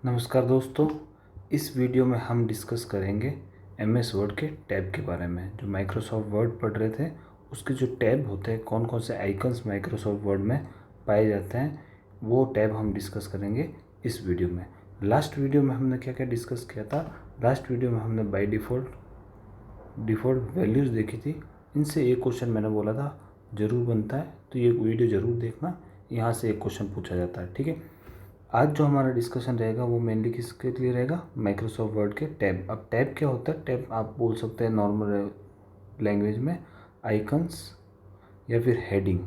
नमस्कार दोस्तों, इस वीडियो में हम डिस्कस करेंगे एमएस वर्ड के टैब के बारे में। जो माइक्रोसॉफ्ट वर्ड पढ़ रहे थे उसके जो टैब होते हैं, कौन कौन से आइकन्स माइक्रोसॉफ्ट वर्ड में पाए जाते हैं, वो टैब हम डिस्कस करेंगे इस वीडियो में। लास्ट वीडियो में हमने क्या क्या डिस्कस किया था? लास्ट वीडियो में हमने बाय डिफ़ॉल्ट वैल्यूज़ देखी थी। इनसे एक क्वेश्चन मैंने बोला था ज़रूर बनता है, तो ये वीडियो ज़रूर देखना, यहाँ से एक क्वेश्चन पूछा जाता है। ठीक है, आज जो हमारा डिस्कशन रहेगा वो मेनली किसके लिए रहेगा? माइक्रोसॉफ्ट वर्ड के टैब। अब टैब क्या होता है? टैब आप बोल सकते हैं नॉर्मल लैंग्वेज में आइकन्स या फिर हेडिंग।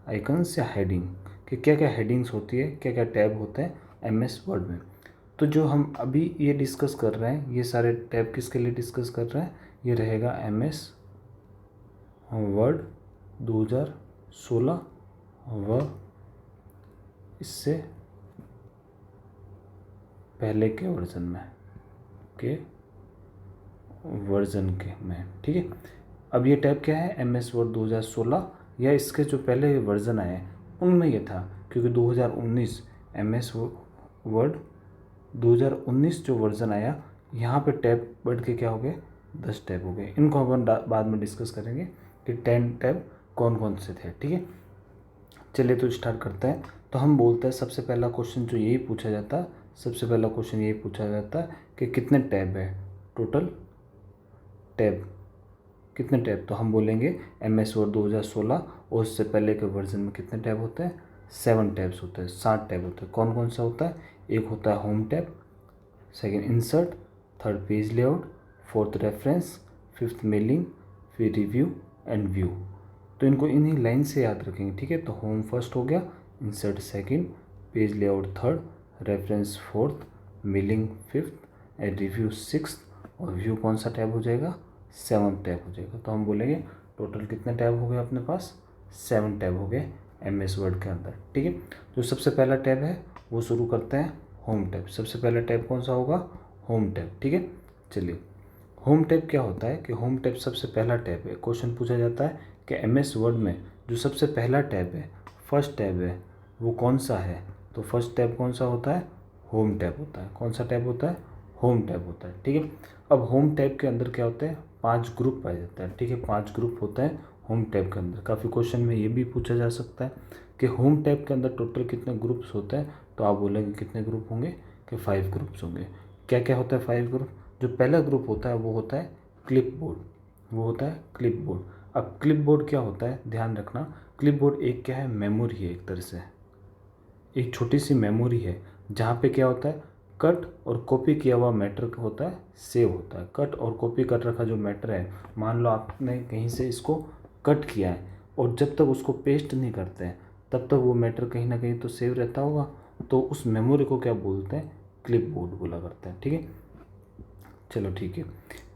आइकन्स या हेडिंग कि क्या क्या हेडिंग्स होती है, क्या क्या टैब होते हैं एमएस वर्ड में। तो जो हम अभी ये डिस्कस कर रहे हैं, ये सारे टैब किसके लिए डिस्कस कर रहे हैं? ये रहेगा एमएस वर्ड 2016 व इससे पहले के वर्जन में। ठीक है, अब ये टैब क्या है? एमएस वर्ड 2016 या इसके जो पहले वर्जन आए उनमें ये था, क्योंकि 2019 एमएस वर्ड 2019 जो वर्जन आया, यहाँ पे टैब बढ़ के क्या हो गए? 10 टैब हो गए। इनको अपन बाद में डिस्कस करेंगे कि 10 टैब कौन कौन से थे। ठीक है, चलिए तो स्टार्ट करते हैं। तो हम बोलते हैं सबसे पहला क्वेश्चन जो यही पूछा जाता है, सबसे पहला क्वेश्चन यही पूछा जाता है कि कितने टैब है, टोटल टैब कितने टैब। तो हम बोलेंगे एमएस वर्ड 2016 और उससे पहले के वर्जन में कितने टैब होते हैं? 7 टैब्स होते हैं, 7 टैब होते हैं। कौन कौन सा होता है? एक होता है home tab, second insert, third page layout, fourth reference, fifth mailing, फिर रिव्यू एंड व्यू। तो इनको इन्हीं लाइन से याद रखेंगे। ठीक है, तो होम फर्स्ट हो गया, insert second, page layout third, reference fourth, mailing fifth and review sixth, और व्यू कौन सा टैब हो जाएगा? 7 टैब हो जाएगा। तो हम बोलेंगे टोटल कितने टैब हो गए अपने पास? 7 टैब हो गए एमएस वर्ड के अंदर। ठीक है, जो सबसे पहला टैब है वो शुरू करते हैं होम टैब। सबसे पहला टैब कौन सा होगा? Home tab. ठीक है, चलिए होम टैब क्या होता है कि होम टैब सबसे पहला टैब है। क्वेश्चन पूछा जाता है कि एमएस वर्ड में जो सबसे पहला टैब है, फर्स्ट टैब है, वो कौन सा है? तो फर्स्ट टैब कौन सा होता है? होम टैब होता है। कौन सा टैब होता है? होम टैब होता है। ठीक है, अब होम टैब के अंदर क्या होते हैं? 5 ग्रुप पाए जाते हैं। ठीक है, 5 ग्रुप होते हैं होम टैब के अंदर। काफ़ी क्वेश्चन में ये भी पूछा जा सकता है कि होम टैब के अंदर टोटल कितने ग्रुप्स होते हैं। तो आप बोलेंगे कितने ग्रुप होंगे? कि 5 ग्रुप्स होंगे। क्या क्या होता है 5 ग्रुप? जो पहला ग्रुप होता है वो होता है क्लिपबोर्ड, वो होता है क्लिपबोर्ड। अब क्लिपबोर्ड क्या होता है, ध्यान रखना। क्लिपबोर्ड एक क्या है? मेमोरी है, एक तरह से एक छोटी सी मेमोरी है, जहाँ पे क्या होता है? कट और कॉपी किया हुआ मैटर होता है, सेव होता है। कट और कॉपी कर रखा जो मैटर है, मान लो आपने कहीं से इसको कट किया है और जब तक उसको पेस्ट नहीं करते हैं तब तक वो मैटर कहीं ना कहीं तो सेव रहता होगा। तो उस मेमोरी को क्या बोलते हैं? क्लिपबोर्ड बोला करते हैं। ठीक है, चलो ठीक है।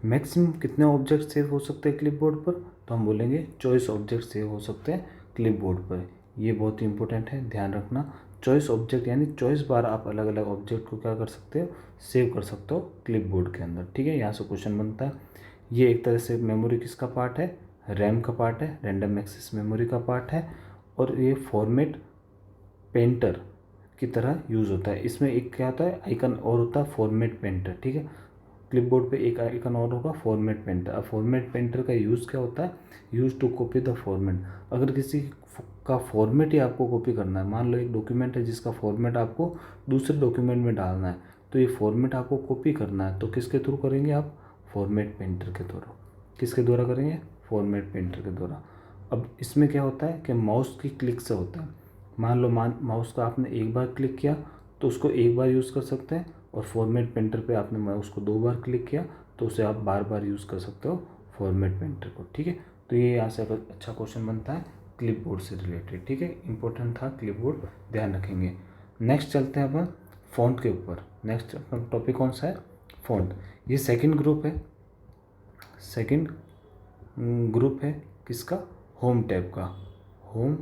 मैक्सिमम कितने ऑब्जेक्ट सेव हो सकते हैं क्लिपबोर्ड पर? तो हम बोलेंगे चॉइस ऑब्जेक्ट सेव हो सकते हैं क्लिपबोर्ड पर। ये बहुत ही इंपॉर्टेंट है, ध्यान रखना। चॉइस ऑब्जेक्ट यानी चॉइस बार आप अलग अलग ऑब्जेक्ट को क्या कर सकते हो? सेव कर सकते हो क्लिपबोर्ड के अंदर। ठीक है, यहाँ से क्वेश्चन बनता है। ये एक तरह से मेमोरी किसका पार्ट है? रैम का पार्ट है, रैंडम एक्सेस मेमोरी का पार्ट है। और ये फॉर्मेट पेंटर की तरह यूज़ होता है। इसमें एक क्या होता है? आइकन और होता है फॉर्मेट पेंटर। ठीक है, क्लिपबोर्ड पे एक आइकन और होगा फॉर्मेट पेंटर। अब फॉर्मेट पेंटर का यूज़ क्या होता है? Use to copy the format. अगर किसी का फॉर्मेट ही आपको कॉपी करना है, मान लो एक डॉक्यूमेंट है जिसका फॉर्मेट आपको दूसरे डॉक्यूमेंट में डालना है, तो ये फॉर्मेट आपको कॉपी करना है, तो किसके थ्रू करेंगे आप? फॉर्मेट पेंटर के द्वारा। किसके द्वारा करेंगे? फॉर्मेट पेंटर के द्वारा। अब इसमें क्या होता है कि माउस की क्लिक से होता है। मान लो माउस का आपने एक बार क्लिक किया तो उसको एक बार यूज़ कर सकते हैं, और फॉर्मेट पेंटर पे आपने माउस को 2 बार क्लिक किया तो उसे आप बार बार यूज़ कर सकते हो फॉर्मेट पेंटर को। ठीक है, तो ये यहाँ से अच्छा क्वेश्चन बनता है क्लिपबोर्ड से रिलेटेड। ठीक है, इंपॉर्टेंट था क्लिपबोर्ड, ध्यान रखेंगे। नेक्स्ट चलते हैं अपन फ़ॉन्ट के ऊपर। नेक्स्ट अपना टॉपिक कौन सा है? फ़ॉन्ट। ये सेकेंड ग्रुप है, सेकेंड ग्रुप है किसका? होम टैब का। होम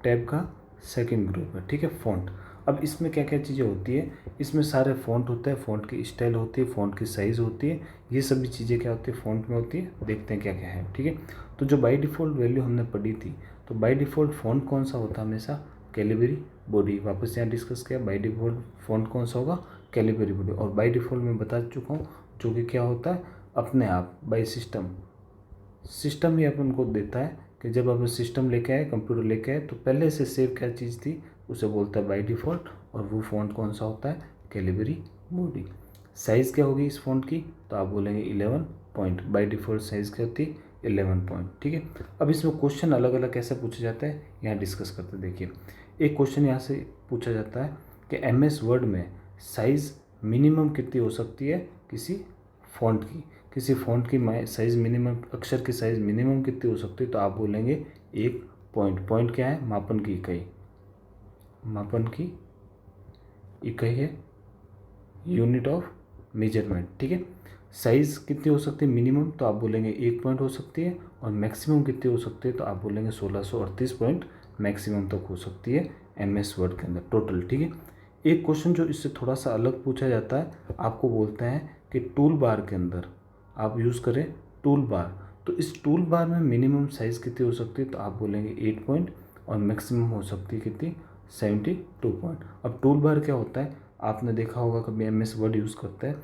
टैब का सेकेंड ग्रुप है। ठीक है, फ़ॉन्ट। अब इसमें क्या क्या चीज़ें होती है? इसमें सारे फ़ॉन्ट होते हैं, फ़ॉन्ट की स्टाइल होती है, फ़ॉन्ट की साइज़ होती है, ये सभी चीज़ें क्या होती है? फ़ॉन्ट में होती है। देखते हैं क्या क्या है। ठीक है, तो जो बाय डिफ़ॉल्ट वैल्यू हमने पढ़ी थी, तो बाय डिफ़ॉल्ट फ़ॉन्ट कौन सा होता है? हमेशा कैलिबरी बॉडी। वापस यहाँ डिस्कस किया, बाय डिफ़ॉल्ट फ़ॉन्ट कौन सा होगा, कैलिबरी बॉडी। और बाय डिफ़ॉल्ट मैं बता चुका हूँ जो कि क्या होता है, अपने आप बाय सिस्टम ही अपन को देता है कि जब आप सिस्टम लेके आए, कंप्यूटर लेके आए, तो पहले से सेव क्या चीज़ थी उसे बोलता है बाय डिफ़ॉल्ट, और वो फ़ॉन्ट कौन सा होता है, कैलिबरी बॉडी। साइज़ क्या होगी इस फ़ॉन्ट की, तो आप बोलेंगे 11 पॉइंट। बाय डिफ़ॉल्ट साइज़ क्या होती है, 11 पॉइंट। ठीक है, अब इसमें क्वेश्चन अलग अलग कैसे पूछे जाते हैं यहाँ डिस्कस करते हैं। देखिए, एक क्वेश्चन यहाँ से पूछा जाता है कि MS वर्ड में साइज़ मिनिमम कितनी हो सकती है किसी फ़ॉन्ट की, किसी फ़ॉन्ट की साइज़ मिनिमम, अक्षर की साइज़ मिनिमम कितनी हो सकती है, तो आप बोलेंगे 1 पॉइंट। पॉइंट क्या है, मापन की इकाई, मापन की इकाई है, यूनिट ऑफ मेजरमेंट। ठीक है, साइज़ कितनी हो सकती है मिनिमम, तो आप बोलेंगे 1 पॉइंट हो सकती है, और मैक्सिमम कितनी हो सकती है, तो आप बोलेंगे 1638 पॉइंट मैक्सिमम तक हो सकती है MS वर्ड के अंदर टोटल। ठीक है, एक क्वेश्चन जो इससे थोड़ा सा अलग पूछा जाता है, आपको बोलते हैं कि टूल बार के अंदर आप यूज़ करें टूल बार, तो इस टूल बार में मिनिमम साइज़ कितनी हो सकती है, तो आप बोलेंगे 8 पॉइंट, और मैक्सिमम हो सकती है कितनी, 72 पॉइंट। अब टूल बार क्या होता है, आपने देखा होगा कभी MS वर्ड यूज़ करते हैं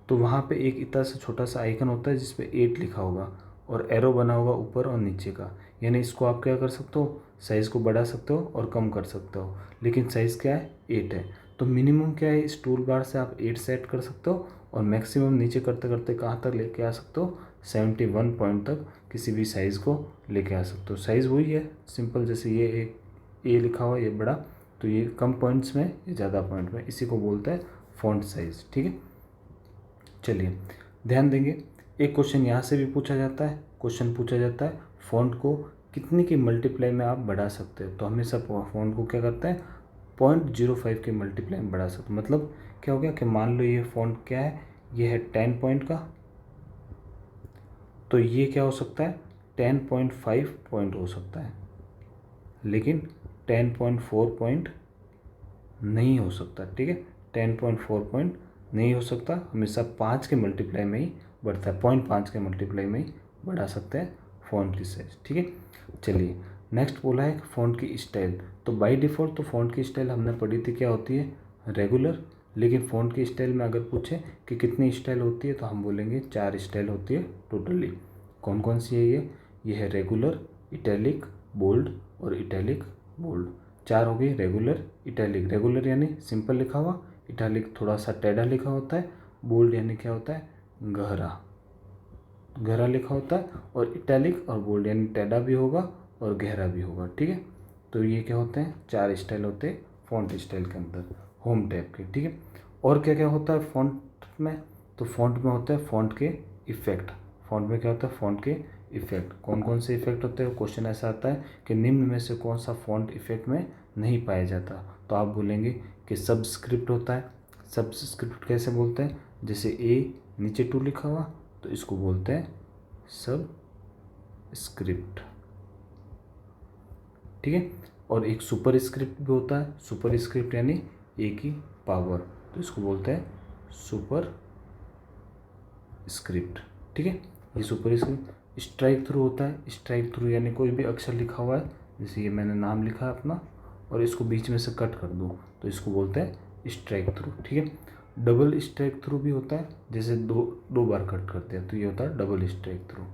तो वहाँ पे एक इतना सा छोटा सा आइकन होता है जिसपे 8 लिखा होगा और एरो बना होगा ऊपर और नीचे का, यानी इसको आप क्या कर सकते हो, साइज़ को बढ़ा सकते हो और कम कर सकते हो, लेकिन साइज़ क्या है, 8 है। तो मिनिमम क्या है, इस टूल बार से आप 8 सेट कर सकते हो, और मैक्सिमम नीचे करते करते कहाँ तक लेके आ सकते हो, 71 पॉइंट तक किसी भी साइज़ को लेके आ सकते हो। साइज़ वही है सिंपल, जैसे ये एक ए लिखा हुआ, ये बड़ा, तो ये कम पॉइंट्स में, ये ज़्यादा पॉइंट में, इसी को बोलते हैं फॉन्ट साइज़। ठीक है, चलिए ध्यान देंगे, एक क्वेश्चन यहाँ से भी पूछा जाता है, क्वेश्चन पूछा जाता है फ़ॉन्ट को कितने की मल्टीप्लाई में आप बढ़ा सकते हो, तो हमेशा फ़ॉन्ट को क्या करते हैं, 0.05 के मल्टीप्लाई में बढ़ा सकते हो। मतलब क्या हो गया कि मान लो ये फ़ॉन्ट क्या है, ये है 10 पॉइंट का, तो ये क्या हो सकता है, 10.5 पॉइंट हो सकता है, लेकिन 10.4 पॉइंट नहीं हो सकता। ठीक है, 10.4 पॉइंट नहीं हो सकता, हमेशा 5 के मल्टीप्लाई में ही बढ़ता है, 0.5 के मल्टीप्लाई में ही बढ़ा सकते हैं फ़ॉन्ट की साइज। ठीक है, चलिए नेक्स्ट बोला है फ़ॉन्ट की स्टाइल। तो बाय डिफ़ॉल्ट तो फ़ॉन्ट की स्टाइल हमने पढ़ी थी क्या होती है, रेगुलर, लेकिन फ़ॉन्ट की स्टाइल में अगर पूछे कि कितनी स्टाइल होती है, तो हम बोलेंगे 4 स्टाइल होती है टोटली। कौन कौन सी है ये है रेगुलर, इटैलिक, बोल्ड और इटैलिक बोल्ड। 4 हो गई रेगुलर, इटैलिक, रेगुलर यानी सिंपल लिखा हुआ, इटैलिक थोड़ा सा टेढ़ा लिखा होता है, बोल्ड यानी क्या होता है, गहरा गहरा लिखा होता है, और इटैलिक और बोल्ड यानी टेढ़ा भी होगा और गहरा भी होगा। ठीक है, तो ये क्या होते हैं, 4 स्टाइल होते हैं फ़ॉन्ट स्टाइल के अंदर, होम टैब के। ठीक है, और क्या क्या होता है फ़ॉन्ट में, तो फ़ॉन्ट में होता है फ़ॉन्ट के इफ़ेक्ट। फ़ॉन्ट में क्या होता है, फ़ॉन्ट के इफ़ेक्ट। कौन कौन से इफ़ेक्ट होते हैं, क्वेश्चन ऐसा आता है कि निम्न में से कौन सा फ़ॉन्ट इफ़ेक्ट में नहीं पाया जाता, तो आप बोलेंगे कि सबस्क्रिप्ट होता है। सबस्क्रिप्ट कैसे बोलते हैं, जैसे ए नीचे 2 लिखा हुआ, तो इसको बोलते हैं सब स्क्रिप्ट। ठीक है, और एक सुपर स्क्रिप्ट भी होता है, सुपर स्क्रिप्ट यानी ए की पावर, तो इसको बोलते हैं सुपर स्क्रिप्ट। ठीक है, ये सुपर स्क्रिप्ट। स्ट्राइक थ्रू होता है, स्ट्राइक थ्रू यानी कोई भी अक्षर लिखा हुआ है, जैसे ये मैंने नाम लिखा है अपना और इसको बीच में से कट कर दूँ, तो इसको बोलते हैं स्ट्राइक थ्रू। ठीक है, डबल स्ट्राइक थ्रू भी होता है, जैसे दो बार कट करते हैं, तो ये होता है डबल स्ट्राइक थ्रू।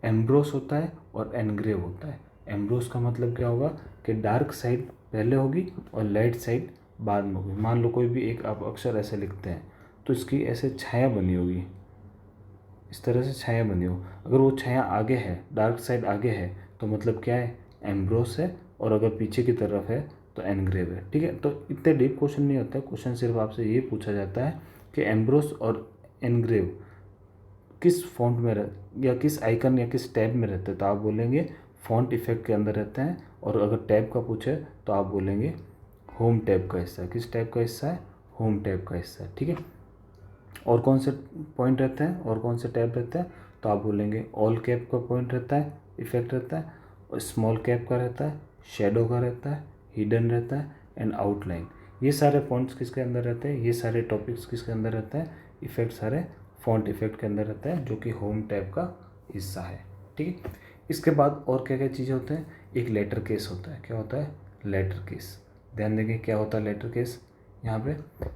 एम्ब्रोस होता है और एनग्रेव होता है। एम्ब्रोस का मतलब क्या होगा कि डार्क साइड पहले होगी और लाइट साइड बाद में होगी। मान लो कोई भी एक आप अक्षर ऐसे लिखते हैं, तो इसकी ऐसे छाया बनी होगी, इस तरह से छाया बनी हो, अगर वो छाया आगे है, डार्क साइड आगे है, तो मतलब क्या है, एम्ब्रोस है, और अगर पीछे की तरफ है तो एनग्रेव है। ठीक है, तो इतने डीप क्वेश्चन नहीं होता है, क्वेश्चन सिर्फ आपसे ये पूछा जाता है कि एम्ब्रोस और एनग्रेव किस फॉन्ट में या किस आइकन या किस टैब में रहते हैं, तो आप बोलेंगे फॉन्ट इफेक्ट के अंदर रहते हैं, और अगर टैब का पूछे तो आप बोलेंगे होम टैब का हिस्सा है। किस टैब का हिस्सा है, होम टैब का हिस्सा है। ठीक है, और कौन से पॉइंट रहते हैं और कौन से टैब रहते हैं, तो आप बोलेंगे ऑल कैप का पॉइंट रहता है, इफेक्ट रहता है, और स्मॉल कैप का रहता है, शेडो का रहता है, हिडन रहता है, एंड आउटलाइन। ये सारे पॉइंट्स किसके अंदर रहते हैं, ये सारे टॉपिक्स किसके अंदर रहते हैं, इफेक्ट सारे फॉन्ट इफेक्ट के अंदर रहता है, जो कि होम टैब का हिस्सा है। ठीक है, इसके बाद और क्या क्या चीज़ें होते हैं, एक लेटर केस होता है। क्या होता है, लेटर केस। ध्यान देंगे क्या होता है लेटर केस यहाँ पे।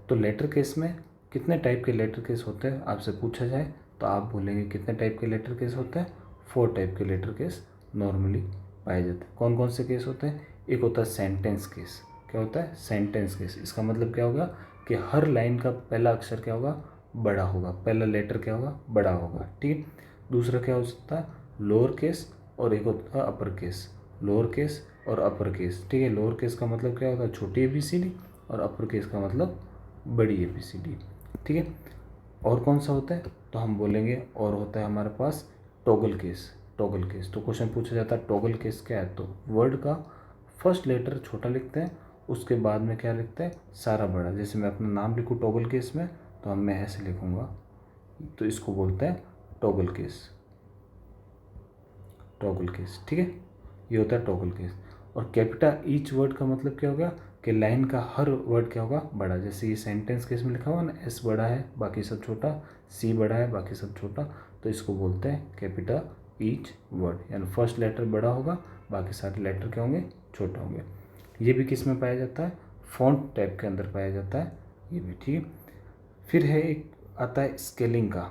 तो लेटर केस में कितने टाइप के लेटर केस होते हैं आपसे पूछा जाए तो आप बोलेंगे कितने टाइप के लेटर केस होते हैं, 4 टाइप के लेटर केस नॉर्मली पाए जाते हैं। कौन कौन से केस होते हैं? एक होता है सेंटेंस केस। क्या होता है? Sentence case. इसका मतलब क्या होगा कि हर लाइन का पहला अक्षर क्या होगा, बड़ा होगा, पहला लेटर क्या होगा, बड़ा होगा, ठीक है। दूसरा क्या हो सकता है, लोअर केस, और एक होता है अपर केस। लोअर केस और अपर केस, ठीक है। लोअर केस का मतलब क्या होता है, छोटी ABCD, और अपर केस का मतलब बड़ी ABCD, ठीक है। और कौन सा होता है, तो हम बोलेंगे और होता है हमारे पास टॉगल केस। टॉगल केस, तो क्वेश्चन पूछा जाता है टॉगल केस क्या है, तो वर्ड का फर्स्ट लेटर छोटा लिखते हैं, उसके बाद में क्या लिखते हैं, सारा बड़ा। जैसे मैं अपना नाम लिखूँ टॉगल केस में, तो हम मैं ऐसे लिखूँगा, तो इसको बोलते हैं टॉगल केस। टॉगल केस, ठीक है, ये होता है टॉगल केस। और कैपिटा ईच वर्ड का मतलब क्या होगा कि लाइन का हर वर्ड क्या होगा, बड़ा। जैसे ये सेंटेंस केस में लिखा हुआ ना, S बड़ा है बाकी सब छोटा, C बड़ा है बाकी सब छोटा, तो इसको बोलते हैं कैपिटा ईच वर्ड, यानी फर्स्ट लेटर बड़ा होगा, बाकी सारे लेटर क्या होंगे, छोटे होंगे। ये भी किस में पाया जाता है, फॉन्ट टैब के अंदर पाया जाता है, ये भी, ठीक है। फिर है एक आता है स्केलिंग का,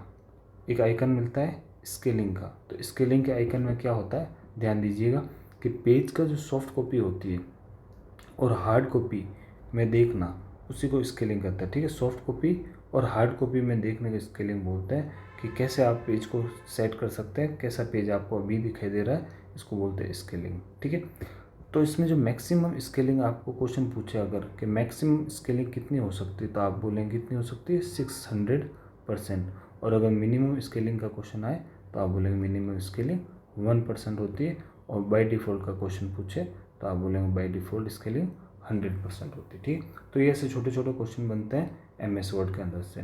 एक आइकन मिलता है स्केलिंग का। तो स्केलिंग के आइकन में क्या होता है, ध्यान दीजिएगा कि पेज का जो सॉफ्ट कॉपी होती है और हार्ड कॉपी में देखना, उसी को स्केलिंग करता है, ठीक है। सॉफ्ट कॉपी और हार्ड कॉपी में देखने को स्केलिंग बोलते हैं, कि कैसे आप पेज को सेट कर सकते हैं, कैसा पेज आपको अभी दिखाई दे रहा है, इसको बोलते हैं स्केलिंग, ठीक है। तो इसमें जो मैक्सिमम स्केलिंग आपको क्वेश्चन पूछे अगर कि मैक्सिमम स्केलिंग कितनी हो सकती है, तो आप बोलेंगे कितनी हो सकती है, 600%। और अगर मिनिमम स्केलिंग का क्वेश्चन आए तो आप बोलेंगे मिनिमम स्केलिंग 1% होती है। और बाय डिफ़ॉल्ट का क्वेश्चन पूछे तो आप बोलेंगे बाय डिफ़ॉल्ट स्केलिंग 100% होती है, ठीक। तो ये ऐसे छोटे छोटे क्वेश्चन बनते हैं MS वर्ड के अंदर से।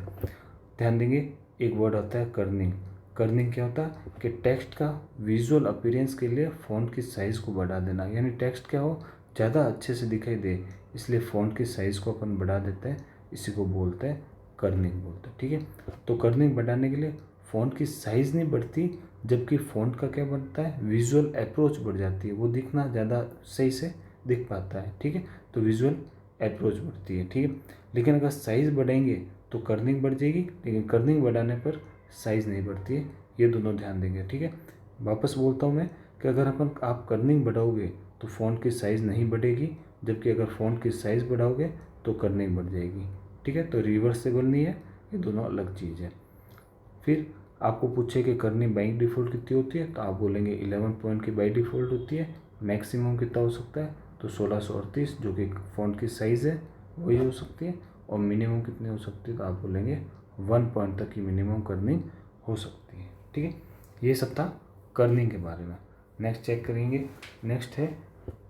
ध्यान देंगे एक वर्ड आता है कर्निंग। कर्निंग क्या होता है कि टेक्स्ट का विजुअल अपीयरेंस के लिए फ़ॉन्ट की साइज़ को बढ़ा देना, यानी टेक्स्ट क्या हो, ज़्यादा अच्छे से दिखाई दे, इसलिए फ़ॉन्ट की साइज़ को अपन बढ़ा देते हैं, इसी को बोलते हैं कर्निंग बोलते हैं, ठीक है। तो कर्निंग बढ़ाने के लिए फ़ॉन्ट की साइज़ नहीं बढ़ती, जबकि फ़ॉन्ट का क्या बढ़ता है, विजुअल अप्रोच बढ़ जाती है, वो दिखना ज़्यादा सही से दिख पाता है, ठीक है। तो विजुअल अप्रोच बढ़ती है, ठीक है। लेकिन अगर साइज़ बढ़ाएंगे तो कर्निंग बढ़ जाएगी, लेकिन कर्निंग बढ़ाने पर साइज़ नहीं बढ़ती है, ये दोनों ध्यान देंगे, ठीक है। वापस बोलता हूँ मैं कि अगर आप कर्निंग बढ़ाओगे तो फ़ॉन्ट की साइज़ नहीं बढ़ेगी, जबकि अगर फ़ॉन्ट की साइज़ बढ़ाओगे तो कर्निंग बढ़ जाएगी, ठीक है। तो रिवर्सेबल नहीं है, ये दोनों अलग चीज़ है। फिर आपको पूछे कि कर्निंग बाई डिफ़ॉल्ट कितनी होती है, तो आप बोलेंगे 11 पॉइंट की बाई डिफ़ॉल्ट होती है। मैक्सिमम कितना हो सकता है, तो 1638, जो कि फ़ॉन्ट की साइज़ है वही हो सकती है। और मिनिमम कितनी हो सकती है, तो आप बोलेंगे 1 पॉइंट तक की मिनिमम कर्निंग हो सकती है, ठीक है। ये सब था कर्निंग के बारे में। नेक्स्ट चेक करेंगे, नेक्स्ट है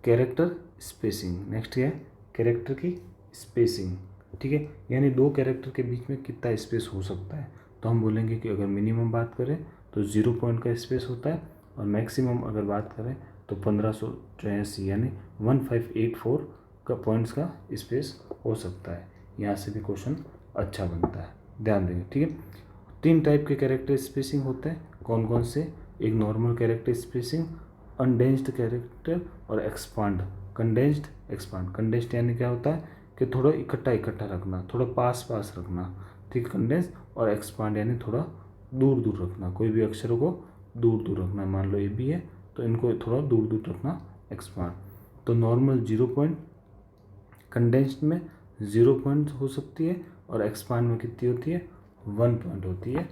कैरेक्टर स्पेसिंग। नेक्स्ट है कैरेक्टर की स्पेसिंग, ठीक है, यानी दो कैरेक्टर के बीच में कितना स्पेस हो सकता है। तो हम बोलेंगे कि अगर मिनिमम बात करें तो 0 पॉइंट का स्पेस होता है, और मैक्सिमम अगर बात करें तो 1584 यानी 1584 का पॉइंट्स का स्पेस हो सकता है। यहाँ से भी क्वेश्चन अच्छा बनता है, ध्यान देंगे, ठीक है। 3 टाइप के कैरेक्टर स्पेसिंग होते हैं, कौन कौन से, एक नॉर्मल कैरेक्टर स्पेसिंग, अनडेंस्ड कैरेक्टर, और एक्सपांड। Condensed, expand. कंडेंस्ड यानी क्या होता है कि थोड़ा इकट्ठा इकट्ठा रखना, थोड़ा पास पास रखना, ठीक, कंडेंस। और एक्सपांड यानी थोड़ा दूर दूर रखना, कोई भी अक्षरों को दूर दूर रखना। मान लो AB है तो इनको थोड़ा दूर दूर रखना, एक्सपांड। तो नॉर्मल 0 पॉइंट, कंडेंस्ड में 0 पॉइंट हो सकती है, और एक्सपांड में कितनी होती है, 1 पॉइंट होती है,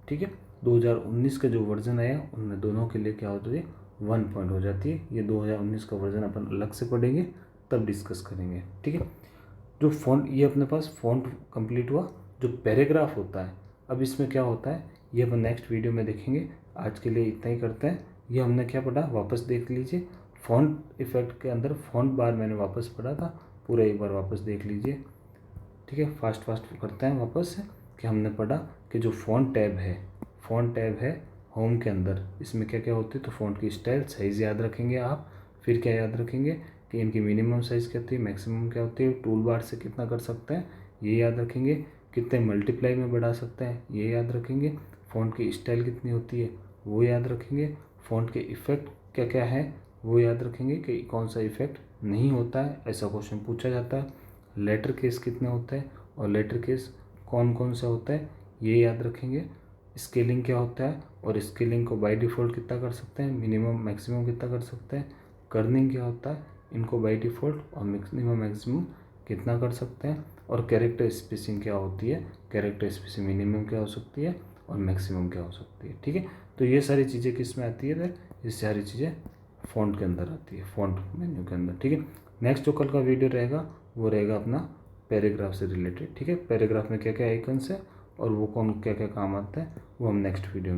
ठीक है। 2019 का जो वर्जन आया उनमें दोनों के लिए क्या होती है, 1 पॉइंट हो जाती है। ये 2019 का वर्जन अपन अलग से पढ़ेंगे, तब डिस्कस करेंगे, ठीक है। जो फॉन्ट, ये अपने पास फॉन्ट कंप्लीट हुआ। जो पैराग्राफ होता है, अब इसमें क्या होता है ये अपन नेक्स्ट वीडियो में देखेंगे। आज के लिए इतना ही करते हैं। ये हमने क्या पढ़ा, वापस देख लीजिए। फॉन्ट इफेक्ट के अंदर फॉन्ट बार मैंने वापस पढ़ा था, पूरा एक बार वापस देख लीजिए, ठीक है। फास्ट फास्ट करते हैं वापस से, कि हमने पढ़ा कि जो फॉन्ट टैब है, फॉन्ट टैब है होम के अंदर, इसमें क्या क्या होती है, तो फॉन्ट की स्टाइल साइज़ याद रखेंगे आप। फिर क्या याद रखेंगे कि इनकी मिनिमम साइज़ क्या होती है, मैक्सिमम क्या होती है, टूल बार से कितना कर सकते हैं ये याद रखेंगे, कितने मल्टीप्लाई में बढ़ा सकते हैं ये याद रखेंगे, फ़ॉन्ट की स्टाइल कितनी होती है वो याद रखेंगे, फ़ॉन्ट के इफ़ेक्ट क्या क्या है वो याद रखेंगे कि कौन सा इफ़ेक्ट नहीं होता है, ऐसा क्वेश्चन पूछा जाता है। लेटर केस कितने होते हैं और लेटर केस कौन कौन सा होता है ये याद रखेंगे। स्केलिंग क्या होता है और स्केलिंग को बाय डिफ़ॉल्ट कितना कर सकते हैं, मिनिमम मैक्सिमम कितना कर सकते हैं। कर्निंग क्या होता है, इनको बाय डिफ़ॉल्ट और मिनिमम मैक्सिमम कितना कर सकते हैं। और कैरेक्टर स्पेसिंग क्या होती है, कैरेक्टर स्पेसिंग मिनिमम क्या हो सकती है और मैक्सिमम क्या हो सकती है। ठीक है, तो ये सारी चीज़ें किस में आती है, ये सारी चीज़ें फ़ॉन्ट के अंदर आती है, फ़ॉन्ट मेन्यू के अंदर। ठीक है, नेक्स्ट जो कल का वीडियो रहेगा वो रहेगा अपना पैराग्राफ से रिलेटेड। ठीक है, पैराग्राफ में क्या क्या आइकन्स है और वो कौन क्या क्या काम आता है वो हम नेक्स्ट वीडियो में